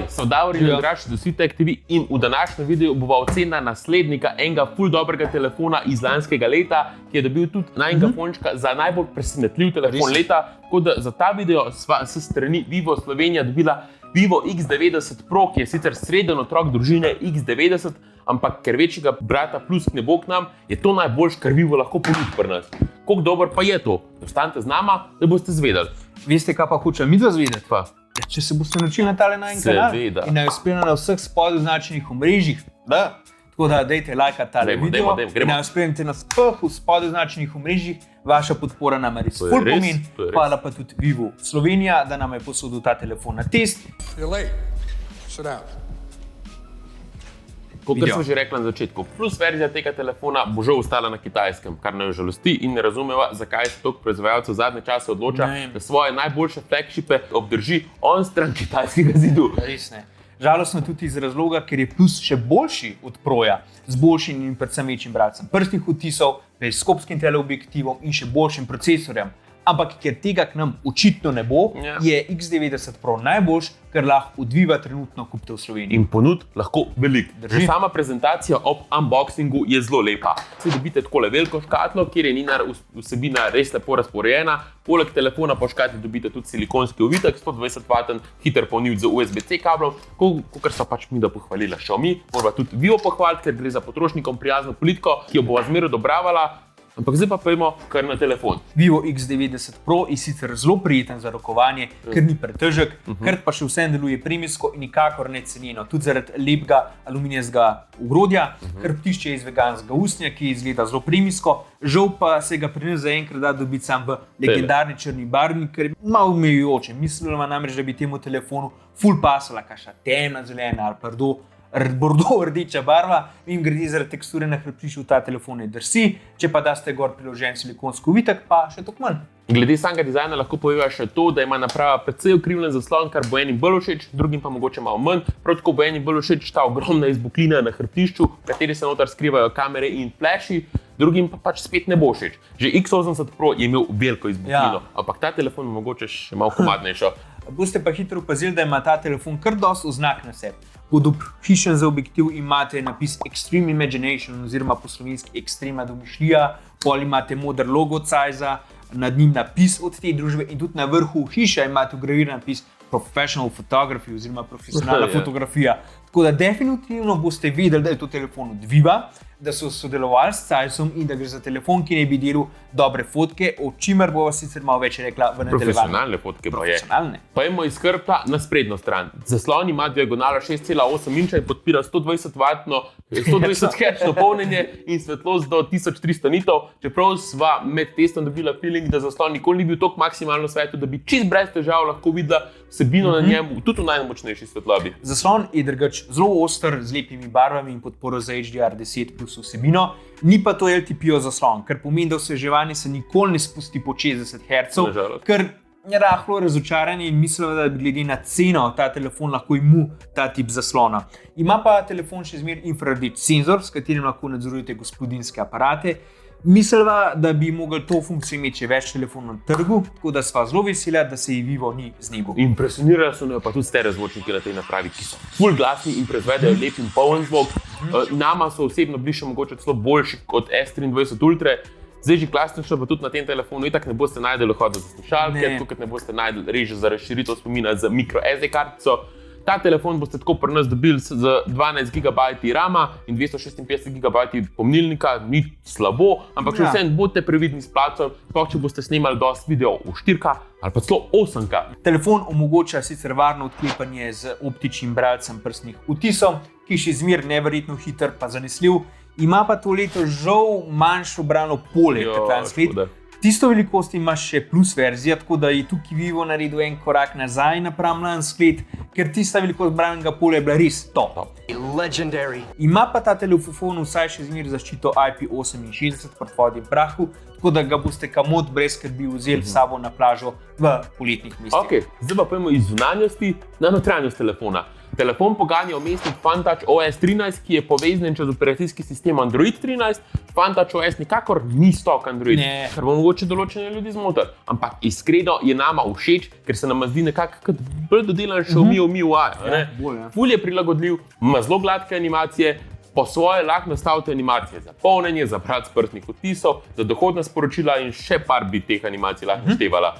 Sem Davor in Andraž, da si Tech TV in v današnjem videu bova ocena naslednika enega ful dobrega telefona iz lanskega leta, ki je dobil tudi najnega fončka za najbolj presenetljiv telefon leta. Tako da za ta video sva s strani Vivo Slovenija dobila Vivo X90 Pro, ki je sicer sreden otrok družine X90, ampak ker večjega brata plus ne bo k nam, je to najboljš, kar Vivo lahko ponudi pri nas. Koliko dober pa je to? Ostanite z nama, da boste zvedeli. Veste, kaj pa hočem midva zvedeti? Pa. Če se boste naučili na tale najin kanal in naj spremljate na vseh spodaj označenih omrežjih, tako da dajte lajkati tale video in naj spremljate na spodaj označenih omrežjih, vaša podpora nam res ful pomen, hvala pa tudi Vivo Slovenija, da nam je posodil ta telefon na test. Kot smo že rekli na začetku, plus verzija tega telefona bo že ostala na kitajskem, kar nas žalosti in ne razumeva, zakaj se toliko proizvajalcev v zadnje čase odloča, da svoje najboljše flagshipe obdrži onstran kitajskega zidu. Res ne. Žalostno tudi iz razloga, ker je plus še boljši od Proja, z boljšim in predvsem večjim bralcem prstnih odtisov, periskopskim teleobjektivom in še boljšim procesorjem. Ampak ker tega k nam očitno ne bo, je X90 Pro najboljš, kar lahko od Viva trenutno kupite v Sloveniji. In ponud lahko velik. Že sama prezentacija ob unboxingu je zelo lepa. Si dobite takole veliko škatlo, kjer je njena vsebina res lepo razporejena. Poleg telefona po škatli dobite tudi silikonski ovitek, 120-vaten hiter polnilec z USB-C kablom, kakor sta pač mi da pohvalila Xiaomi. Morava tudi Vivo pohvaliti, ker gre za potrošnikom prijazno politiko, ki jo bova zmeraj odobravala. Ampak zdaj pa pojmo kar na telefon. Vivo X90 Pro je sicer zelo prijeten za rokovanje, ker ni pretežek, ker pa še vsem deluje premijsko in nikakor ne cenjeno, tudi zaradi lepega aluminijskega ogrodja, ker ptišče iz veganskega usnja, ki izgleda zelo premijsko, žal pa se ga pri nas zaenkrat da dobiti sam v legendarni črni barvi, ker je malo omejujoče. Mislila namreč, da bi temu telefonu ful pasala kakšna temna zelena ali bordo rdeča barva in gredi zaradi teksture na hrbtišču ta telefon ne drsi, če pa daste gor priložen silikonski ovitek, pa še toliko manj. Glede samega dizajna lahko poveva še to, da ima naprava precej ukrivljen zaslon, kar bo enim bolj všeč, drugim pa mogoče malo manj. Prav tako bo enim bolj všeč ta ogromna izbuklina na hrbtišču, v kateri se noter skrivajo kamere in flashi, drugim pa pač spet ne bo všeč. Že X80 Pro je imel veliko izbuklino, ampak ta telefon mogoče še malo komadnejšo. Boste pa hitro opazili, da ima ta telefon kar dosti oznak na sebi. Pod hišen za objektiv imate napis Extreme Imagination oziroma po slovenski ekstremna domišljija, pol imate moder logo od Zeiza, nad njim napis od te družbe in tudi na vrhu hiše imate vgraviran napis Professional Photography oziroma profesionalna fotografija. Tako da definitivno boste vedeli, da je to telefon od Viva, da so sodelovali s Zeizom in da gre za telefon, ki ne bi delal dobre fotke, o čimer bova sicer malo več rekla v nadaljevanju. Profesionalne fotke pa je. Pojmo iz hrbta na sprednjo stran. Zaslon ima diagonalo 6,8 inča in podpira 120-vatno, 120 Hz polnjenje in svetlost do 1300 nitov. Čeprav sva med testom dobila feeling, da zaslon nikoli ni bil toliko maksimalno svetlo, da bi čist brez težav lahko videla vsebino na njemu, tudi v najmočnejši svetlobi. Zaslon je drugač zelo oster, z lepimi barvami in podporo za HDR10 plus vsebino. Ni pa to LTPO zaslon, kar pomeni, da osveževanje se nikoli ne spusti po 60 Hz, ker je rahlo razočaranje in mislila, da bi glede na ceno ta telefon lahko imel ta tip zaslona. Ima pa telefon še zmeraj infrardeč senzor, s katerim lahko nadzorujete gospodinjske aparate. Mislila, da bi mogli to funkcijo imeti še več telefonov na trgu, tako da sva zelo vesela, da se ji Vivo ni znebil. Impresionirajo so pa tudi stereo zvočniki na tej napravi, ki so ful glasni in proizvedejo lep in poln zvok. Nama so osebno bili še mogoče celo boljši kot S23 Ultra. Zdaj že klasično, pa tudi na tem telefonu itak ne boste najdeli vhoda za slušalke, tukaj ne boste najdeli reže za razširitev spomina z micro SD kartico. Ta telefon boste tako pri nas dobili z 12 GB RAM-a in 256 GB pomnilnika, ni slabo, ampak še vsem bodite previdni s placem, sploh če boste snemali dosti video v 4K ali pa celo 8K. Telefon omogoča sicer varno odklepanje z optičnim bralcem prstnih odtisov, ki je še zmeraj neverjetno hiter pa zanesljiv. Ima pa to leto žal manjšo bralno polje, kot lansko leto. Tisto velikost ima še plus verzija, tako da je tukaj Vivo naredil en korak nazaj napram lansko leto, ker tista velikost bralnega polja je bila res top. Ima pa ta telefon vsaj še zmeraj zaščito IP68 pred vodjem prahu, tako da ga boste kamot brez skrbi vzeli s sabo na plažo v poletnih mesecih. Zdaj pa pojmo iz zunanjosti na notranjost telefona. Telefon poganja vmesnik FunTouch OS 13, ki je povezan čez operacijski sistem Android 13. FunTouch OS nikakor ni stok Android, kar bo mogoče določene ljudi zmotiti. Ampak iskreno je nama všeč, ker se nam zdi nekako bolj dodelan Xiaomi UI. Ful je prilagodljiv, ima zelo gladke animacije, po svoje lahko nastavite animacije za polnjenje, za brat prstnih odtisov, za dohodna sporočila in še par bi teh animacij lahko naštevala.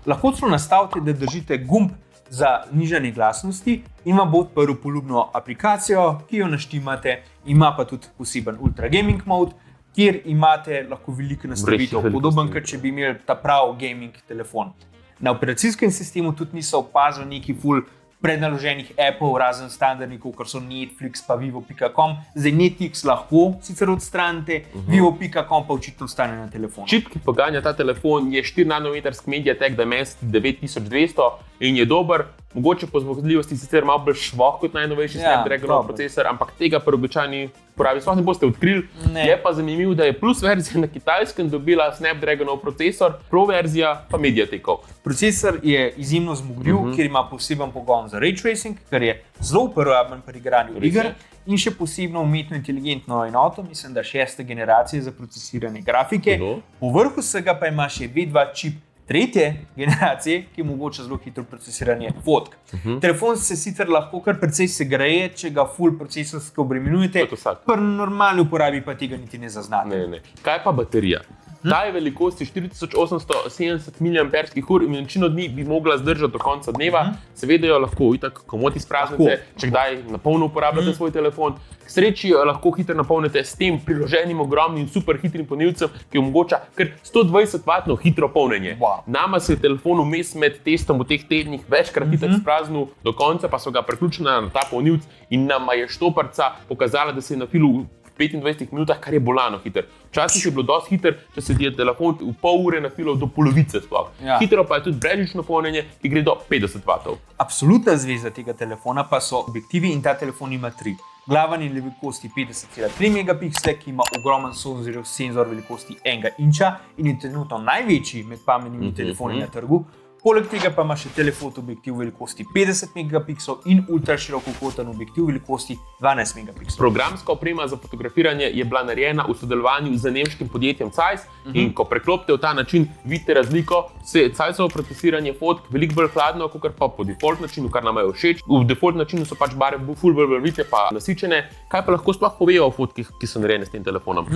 Lahko celo nastavite, da držite gumb za nižanje glasnosti in vam bo odprl poljubno aplikacijo, ki jo naštimate. Ima pa tudi poseben ultra gaming mode, kjer imate lahko veliko nastavitev, podoben, kot če bi imeli ta prav gaming telefon. Na operacijskem sistemu tudi niso opazili neki ful prednaloženih appov, razen standardnikov, kot so Netflix pa Vivo.com. Zdaj Netflix lahko sicer odstranite, Vivo.com pa očitno ostane na telefonu. Čip, ki poganja ta telefon, je 4-nanometrski MediaTek Dimensity 9200 in je dober. Mogoče po zmogljivosti sicer malo bolj švoh kot najnovejši Snapdragonov procesor, ampak tega pri običajni uporabi sploh ne boste odkrili. Je pa zanimivo, da je plus verzija na Kitajskem dobila Snapdragonov procesor, Pro verzija pa MediaTekov. Procesor je izjemno zmogljiv, ker ima poseben pogon za ray tracing, kar je zelo uporaben pri igranju iger, in še posebno umetno inteligentno enoto, mislim, da 6. generacije za procesiranje grafike. Povrhu vsega pa ima še V2 čip 3. generacije, ki omogoča zelo hitro procesiranje fotk. Telefon se sicer lahko kar precej segreje, če ga full procesorsko obremenjujete, pri normalni uporabi pa tega niti ne zaznate. Kaj pa baterija? Ta je velikosti 4870 mAh in večino dni bi mogla zdržati do konca dneva. Seveda jo lahko itak komot izpraznite, če kdaj na polno uporabljate svoj telefon. K sreči jo lahko hitro napolnite s tem priloženim ogromnim super hitrim polnilcem, ki omogoča kar 120-vatno hitro polnjenje. Nama se je telefon vmes med testom v teh tednih večkrat itak izpraznil, do konca pa so ga priključena na ta polnilc in nama je štoparca pokazala, da se je nafilu v 25 minutah, kar je bolano hiter. Včasih je bilo dosti hiter, če se ti je telefon v pol ure nafilal do polovice sploh. Hitro pa je tudi brezžično polnjenje, ki gre do 50 vatov. Absolutna zveza tega telefona pa so objektivi in ta telefon ima 3. Glaven je velikosti 50,3 megapiksle, ki ima ogromen senzor velikosti 1 inča in je trenutno največji med pametnimi telefoni na trgu. Poleg tega pa ima še telefoto objektiv velikosti 50 megapikslov in ultraširokokoten objektiv velikosti 12 megapikslov. Programska oprema za fotografiranje je bila narejena v sodelovanju z nemškim podjetjem Zeiss in ko preklopite v ta način, vidite razliko, se Zeissovo procesiranje fotk veliko bolj hladno, kot pa po default načinu, kar nam je všeč. V default načinu so pač barve ful bolj barvite pa nasičene. Kaj pa lahko sploh povejo o fotkih, ki so narejene s tem telefonom?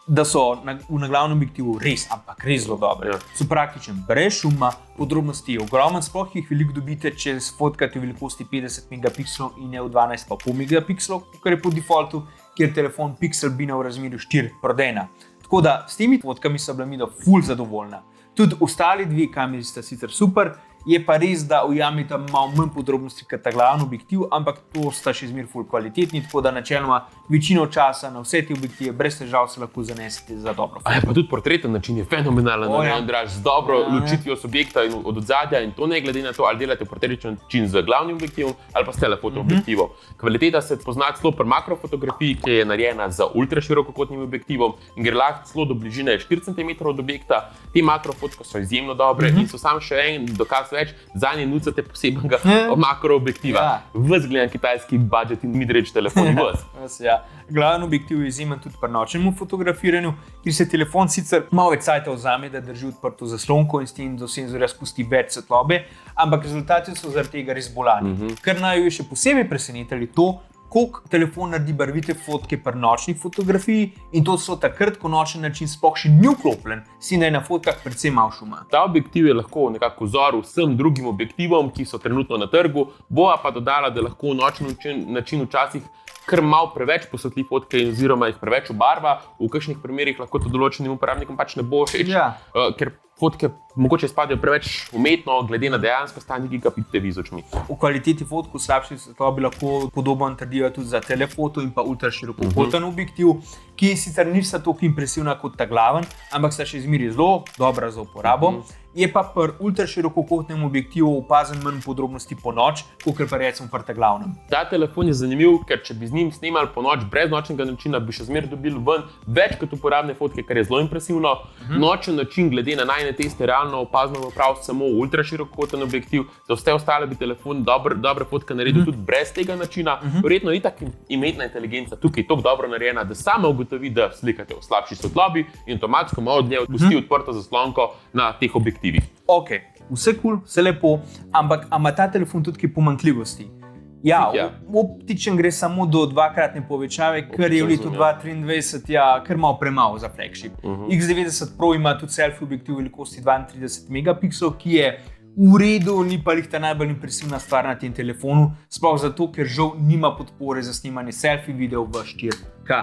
Da so v naglavnem objektivu res zelo dobre. So praktičen, brez šuma, podrobnosti je ogromen, sploh jih veliko dobite, če fotkate v velikosti 50 megapikslov in ne v 12,5 megapikslov, kar je po defaultu, kjer telefon Pixel bina v razmerju 4:1. Tako da s temi fotkami sem bila midva ful zadovoljna. Tudi ostali dve kameri sta sicer super, je pa res, da ujameta malo manj podrobnosti kot ta glavni objektiv, ampak to sta še zmeraj ful kvalitetni, tako da načeloma večino časa na vse te objektive brez težav se lahko zanesete za dobro foto. Pa tudi portreten način je fenomenalen, z dobro ločitvijo subjekta in od odzadja in to ne glede na to, ali delate portreten način z glavnim objektivom ali pa s telefoto objektivom. Kvaliteta se pozna celo pri makrofotografiji, ki je narejena z ultraširokokotnim objektivom in gre lahko celo do bližine 4 cm od objekta. Te makrofotke so izjemno dobre in so samo še en dokaz več, zanje nucate posebenega makroobjektiva. Ves gledan kitajski budget in mid-range telefon, ves. Glaven objektiv je izjemen tudi pri nočnem fotografiranju, kjer se telefon sicer malo več cajta vzame, da drži odprto zaslonko in s tem do senzorja spusti več svetlobe, ampak rezultati so zaradi tega res bolani. Kar naju je še posebej presenetilo to, koliko telefon naredi barvite fotke pri nočnih fotografiji in to so takrat, ko nočen način sploh še ni vklopljen, si da je na fotkah predvsem malo šuma. Ta objektiv je lahko nekako vzor vsem drugim objektivom, ki so trenutno na trgu, boa pa dodala, da lahko nočni način včasih kar malo preveč posvetli fotke oziroma jih preveč obarva, v kakšnih primerih lahko to določenim uporabnikom pač ne bo všeč, ker fotke mogoče izpadajo preveč umetno, glede na dejansko stanje, ki ga vidite vi z očmi. V kvaliteti fotk v slabši svetlobi lahko podobno trdijo tudi za telefoto in pa ultraširokokoten objektiv, ki sicer niso tako impresivna kot ta glaven, ampak sta še zmeraj zelo dobra za uporabo. Je pa pri ultraširokokotnem objektivu opazen manj podrobnosti po noč, kot pa recimo pri ta glavnem. Ta telefon je zanimiv, ker če bi z njim snemali po noč brez nočnega načina, bi še zmeraj dobili ven več kot uporabne fotke, kar je zelo impresivno. Nočen način glede na najne teste realno opazno prav samo ultraširokokoten objektiv, za vse ostale bi telefon dobre fotke naredil tudi brez tega načina. Verjetno je tako umetna inteligenca tukaj tako dobro narejena, da sama ugotovi, da slikate v slabši svetlobi in avtomatsko malo dlje odpusti odprto zaslonko na teh objektivih. Ok, vse kul, vse lepo, ampak ima ta telefon tudi pomanjkljivosti? Ja, optičen gre samo do dvakratne povečave, kar je v letu 2023 kar malo premalo za flagship. X90 Pro ima tudi selfie objektiv velikosti 32 megapikslov, ki je v redu, ni pa jih ta najbolj impresivna stvar na tem telefonu, sploh zato, ker žal nima podpore za snemanje selfie videov v 4K.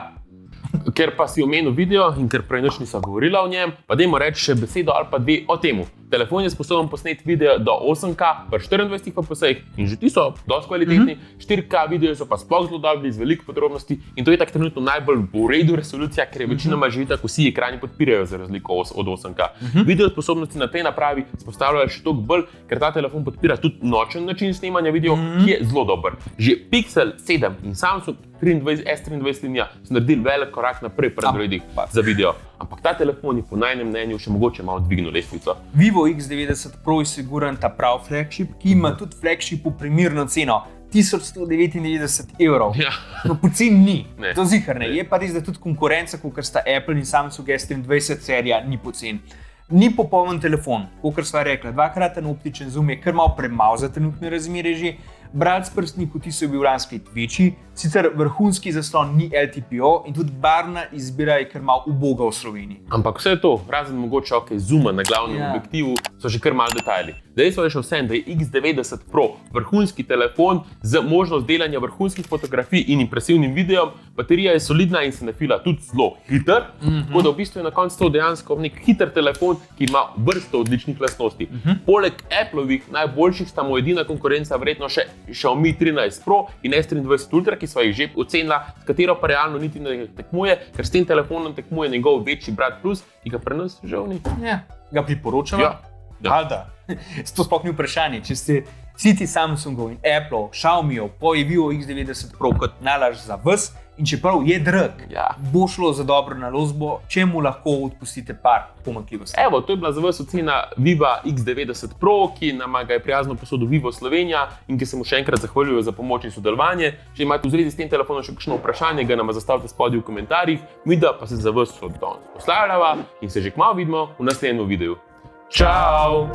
Ker pa si omenil video in ker prej nič nisem govorila o njem, pa dajmo reči še besedo ali pa dve o temu. Telefon je sposoben posneti video do 8K v 24 fps in že ti so dosti kvalitetni, 4K video so pa sploh zelo dobri, z veliko podrobnosti in to je tak trenutno najbolj v redu resolucija, ker je večinoma že tako vsi ekrani podpirajo za razliko od 8K. Video sposobnosti na tej napravi spostavljajo še toliko bolj, ker ta telefon podpira tudi nočen način snemanja video, ki je zelo dober. Že Pixel 7 in Samsung S23 linija so naredili velik korak naprej pri Androidih za video. Ampak ta telefon je po najnem mnenju še mogoče malo dvignil lestvico. Vivo X90 Pro je siguran ta prav flagship, ki ima tudi flagshipu primerno ceno. 1199 evrov. Ja. No, poceni ni, Ne. to zihar ne. Je pa res, da tudi konkurenca, kot sta Apple in Samsung S23 serija, ni poceni. Ni popoln telefon, kot sva rekla, dvakraten optičen zoom je kar malo premalo za trenutne razmere že. Bralec prstnih odtisov je bil lansko leto večji, sicer vrhunski zaslon ni LTPO in tudi barvna izbira je kar malo uboga v Sloveniji. Ampak vse to, razen mogoče zooma na glavnem objektivu, so že kar malo detajli. Dejstvo je še vsem, da je X90 Pro vrhunski telefon z možnost delanja vrhunskih fotografij in impresivnim videom, baterija je solidna in se ne fila tudi zelo hiter, tako da v bistvu je na koncu to dejansko nek hiter telefon, ki ima vrsto odličnih lastnosti. Poleg Applovih najboljših sta mu edina konkurenca verjetno še Xiaomi 13 Pro in S23 Ultra, ki sva jih že ocenila, s katero pa realno niti ne tekmuje, ker s tem telefonom tekmuje njegov večji brat Plus, ki ga pri nas žal ni. Ja. Ga priporočamo? Ja. Valjda. To sploh ni vprašanje. Če ste vsi ti Samsungov in Apple, Xiaomijev, Vivo X90 Pro kot nalaž za vas in čeprav je drag, bo šlo za dobro naložbo, čemu lahko odpustite par pomanjkljivosti. Evo, to je bila za vas ocena Viva X90 Pro, ki nam ga je prijazno posodil Vivo Slovenija in ki se mu še enkrat zahvaljujejo za pomoč in sodelovanje. Če imate v zvezi s tem telefonom še kakšno vprašanje, ga nam zastavite spodaj v komentarjih. Midva pa se za vas od danes poslavljava in se že kmalu vidimo v naslednjem videu. Čau!